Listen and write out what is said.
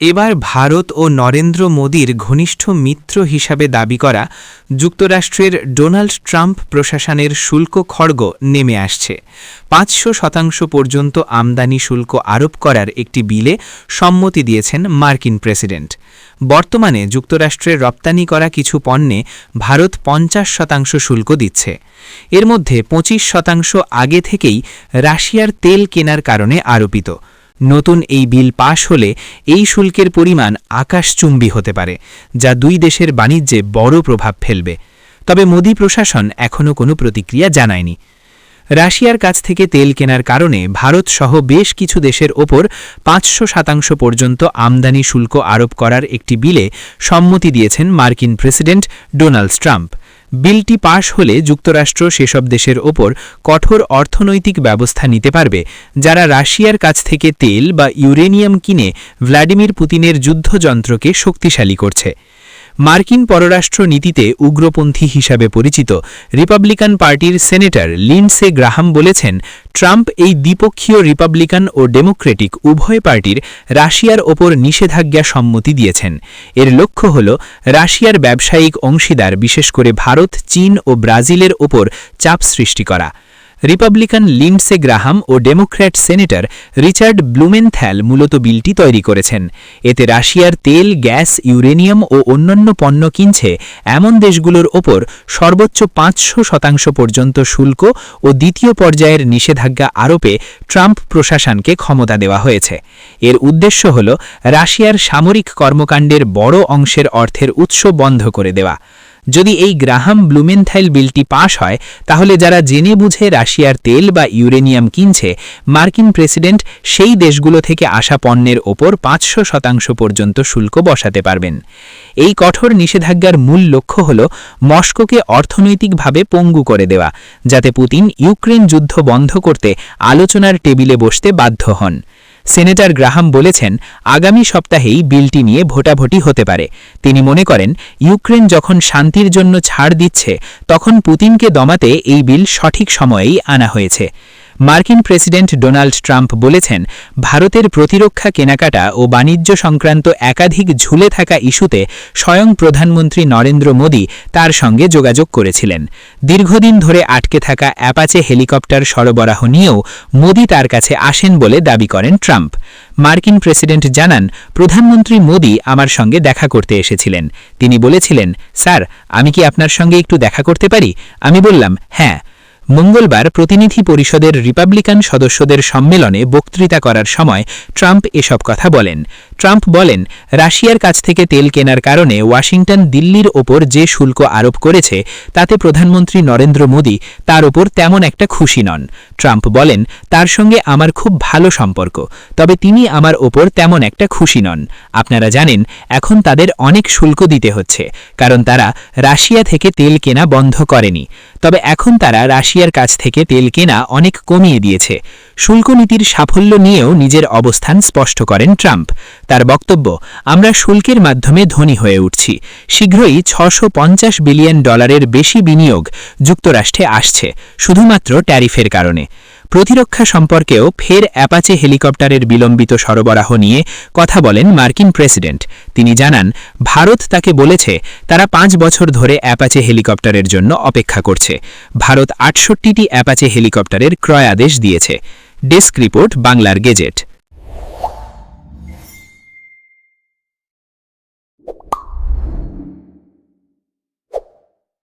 এবার ভারত ও নরেন্দ্র মোদীর ঘনিষ্ঠ মিত্র হিসাবে দাবি করা যুক্তরাষ্ট্রের ডোনাল্ড ট্রাম্প প্রশাসনের শুল্ক খড়গ নেমে আসছে। ৫০০% পর্যন্ত আমদানি শুল্ক আরোপ করার একটি বিলে সম্মতি দিয়েছেন মার্কিন প্রেসিডেন্ট। বর্তমানে যুক্তরাষ্ট্রের রপ্তানি করা কিছু পণ্যে ভারত ৫০% শুল্ক দিচ্ছে। এর মধ্যে ২৫% আগে থেকেই রাশিয়ার তেল কেনার কারণে আরোপিত। নতুন এই বিল পাশ হলে এই শুল্কের পরিমাণ আকাশচুম্বী হতে পারে, যা দুই দেশের বাণিজ্যে বড় প্রভাব ফেলবে। তবে মোদী প্রশাসন এখনও কোনো প্রতিক্রিয়া জানায়নি। রাশিয়ার কাছ থেকে তেল কেনার কারণে ভারত সহ বেশ কিছু দেশের ওপর ৫০০% পর্যন্ত আমদানি শুল্ক আরোপ করার একটি বিলে সম্মতি দিয়েছেন মার্কিন প্রেসিডেন্ট ডোনাল্ড ট্রাম্প। বিলটি পাশ হলে যুক্তরাষ্ট্র সেসব দেশের ওপর কঠোর অর্থনৈতিক ব্যবস্থা নিতে পারবে যারা রাশিয়ার কাছ থেকে তেল বা ইউরেনিয়াম কিনে ভ্লাদিমির পুতিনের যুদ্ধযন্ত্রকে শক্তিশালী করছে। মার্কিন পররাষ্ট্র নীতিতে উগ্রপন্থী হিসাবে পরিচিত রিপাবলিকান পার্টির সেনেটর লিন্ডসে গ্রাহাম বলেছেন, ট্রাম্প এই দ্বিপক্ষীয় রিপাবলিকান ও ডেমোক্রেটিক উভয় পার্টির রাশিয়ার ওপর নিষেধাজ্ঞা সম্মতি দিয়েছেন। এর লক্ষ্য হল রাশিয়ার ব্যবসায়িক অংশীদার বিশেষ করে ভারত, চীন ও ব্রাজিলের ওপর চাপ সৃষ্টি করা। রিপাবলিকান লিন্ডসে গ্রাহাম ও ডেমোক্র্যাট সেনেটর রিচার্ড ব্লুমেনথ্যাল মূলত বিলটি তৈরি করেছেন। এতে রাশিয়ার তেল, গ্যাস, ইউরেনিয়াম ও অন্যান্য পণ্য কিনছে এমন দেশগুলোর ওপর সর্বোচ্চ ৫০০% পর্যন্ত শুল্ক ও দ্বিতীয় পর্যায়ের নিষেধাজ্ঞা আরোপে ট্রাম্প প্রশাসনকে ক্ষমতা দেওয়া হয়েছে। এর উদ্দেশ্য হল রাশিয়ার সামরিক কর্মকাণ্ডের বড় অংশের অর্থের উৎস বন্ধ করে দেওয়া। যদি এই গ্রাহাম ব্লুমেনথাইল বিলটি পাশ হয়, তাহলে যারা জেনে বুঝে রাশিয়ার তেল বা ইউরেনিয়াম কিনছে, মার্কিন প্রেসিডেন্ট সেই দেশগুলো থেকে আসা পণ্যের ওপর ৫০০% পর্যন্ত শুল্ক বসাতে পারবেন। এই কঠোর নিষেধাজ্ঞার মূল লক্ষ্য হল মস্কোকে অর্থনৈতিকভাবে পঙ্গু করে দেওয়া, যাতে পুতিন ইউক্রেন যুদ্ধ বন্ধ করতে আলোচনার টেবিলে বসতে বাধ্য হন। সেনেটর গ্রাহাম বলেছেন, আগামী সপ্তাহেই বিলটি নিয়ে ভোটাভুটি হতে পারে। তিনি মনে করেন, ইউক্রেন যখন শান্তির জন্য ছাড় দিচ্ছে, তখন পুতিনকে দমাতে এই বিল সঠিক সময়েই আনা হয়েছে। মার্কিন প্রেসিডেন্ট ডোনাল্ড ট্রাম্প বলেছেন, ভারতের প্রতিরক্ষা কেনাকাটা ও বাণিজ্য সংক্রান্ত একাধিক ঝুলে থাকা ইস্যুতে স্বয়ং প্রধানমন্ত্রী নরেন্দ্র মোদী তার সঙ্গে যোগাযোগ করেছিলেন। দীর্ঘদিন ধরে আটকে থাকা অ্যাপাচে হেলিকপ্টার সরবরাহ নিয়েও মোদী তার কাছে আসেন বলে দাবি করেন ট্রাম্প। মার্কিন প্রেসিডেন্ট জানান, প্রধানমন্ত্রী মোদী আমার সঙ্গে দেখা করতে এসেছিলেন। তিনি বলেছিলেন, স্যার, আমি কি আপনার সঙ্গে একটু দেখা করতে পারি? আমি বললাম, হ্যাঁ। মঙ্গলবার প্রতিনিধি পরিষদের রিপাবলিকান সদস্যদের সম্মেলনে বক্তৃতা করার সময় ট্রাম্প এসব কথা বলেন। ট্রাম্প বলেন, রাশিয়ার কাছ থেকে তেল কেনার কারণে ওয়াশিংটন দিল্লির ওপর যে শুল্ক আরোপ করেছে, তাতে প্রধানমন্ত্রী নরেন্দ্র মোদী তার ওপর তেমন একটা খুশি নন। ট্রাম্প বলেন, তার সঙ্গে আমার খুব ভালো সম্পর্ক, তবে তিনি আমার ওপর তেমন একটা খুশি নন। আপনারা জানেন, এখন তাদের অনেক শুল্ক দিতে হচ্ছে, কারণ তারা রাশিয়া থেকে তেল কেনা বন্ধ করেনি। তবে এখন তারা রাশিয়ার কাছ থেকে তেল কেনা অনেক কমিয়ে দিয়েছে। শুল্ক নীতির সাফল্য নিয়েও নিজের অবস্থান স্পষ্ট করেন ট্রাম্প। তার বক্তব্য, আমরা শুল্কের মাধ্যমে ধনী হয়ে উঠছি। শীঘ্রই $৬৫০ বিলিয়ন বেশি বিনিয়োগ যুক্তরাষ্ট্রে আসছে, শুধুমাত্র ট্যারিফের কারণে। প্রতিরক্ষা সম্পর্কেও ফের অ্যাপাচে হেলিকপ্টারের বিলম্বিত সরবরাহ নিয়ে কথা বলেন মার্কিন প্রেসিডেন্ট। তিনি জানান, ভারত তাকে বলেছে তারা ৫ বছর ধরে অ্যাপাচে হেলিকপ্টারের জন্য অপেক্ষা করছে। ভারত ৬৮টি অ্যাপাচে হেলিকপ্টারের ক্রয়াদেশ দিয়েছে। ডেস্ক রিপোর্ট, বাংলার গেজেট।